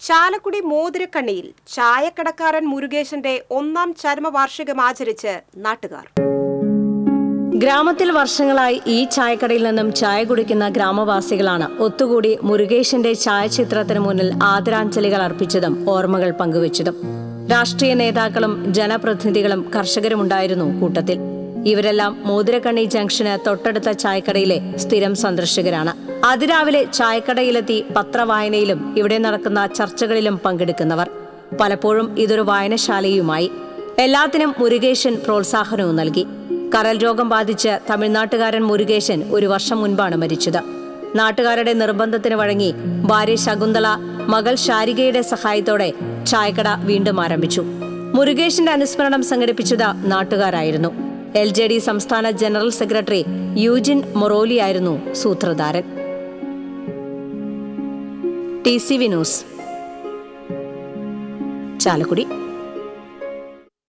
ചാലക്കുടി മോതിരക്കണ്ണിയിൽ ചായക്കടക്കാരൻ മുരുകേശന്റെ 1ാം ചരമവാർഷികം ആചരിച്ച് നാട്ടുകാർ. ഗ്രാമത്തിൽ വർഷങ്ങളായി ഈ ചായക്കടയിൽ നിന്നും ചായ കുടിക്കുന്ന ഗ്രാമവാസികളാണ് ഒത്തുകൂടി മുരുകേശന്റെ ഛായാചിത്രത്തിന് മുന്നിൽ ആദരാഞ്ജലികൾ അർപ്പിച്ചതും ഓർമ്മകൾ പങ്കുവച്ചതും. രാഷ്ട്രീയ നേതാക്കളും ജനപ്രതിനിധികളും കർഷകരുമുണ്ടായിരുന്നു കൂട്ടത്തിൽ. ഇവരെല്ലാം മോതിരക്കണ്ണി ജംഗ്ഷന് തൊട്ടടുത്ത ചായക്കടയിലെ സ്ഥിരം സന്ദർശകരാണ്. അതിരാവിലെ ചായക്കടയിലെത്തി പത്രവായനയിലും ഇവിടെ നടക്കുന്ന ചർച്ചകളിലും പങ്കെടുക്കുന്നവർ. പലപ്പോഴും ഇതൊരു വായനശാലയുമായി. എല്ലാത്തിനും മുരുകേശൻ പ്രോത്സാഹനവും നൽകി. കരൾ രോഗം ബാധിച്ച് തമിഴ്നാട്ടുകാരൻ മുരുകേശൻ 1 വർഷം മുൻപാണ് മരിച്ചത്. നാട്ടുകാരുടെ നിർബന്ധത്തിന് വഴങ്ങി ഭാര്യ ശകുന്തള, മകൾ ശാരികയുടെ സഹായത്തോടെ ചായക്കട വീണ്ടും ആരംഭിച്ചു. മുരുകേശന്റെ അനുസ്മരണം സംഘടിപ്പിച്ചത് നാട്ടുകാരായിരുന്നു. LJD സംസ്ഥാന ജനറൽ സെക്രട്ടറി യൂജിൻ മൊറോലിയായിരുന്നു സൂത്രധാരൻ. TCV news, Chalakudy.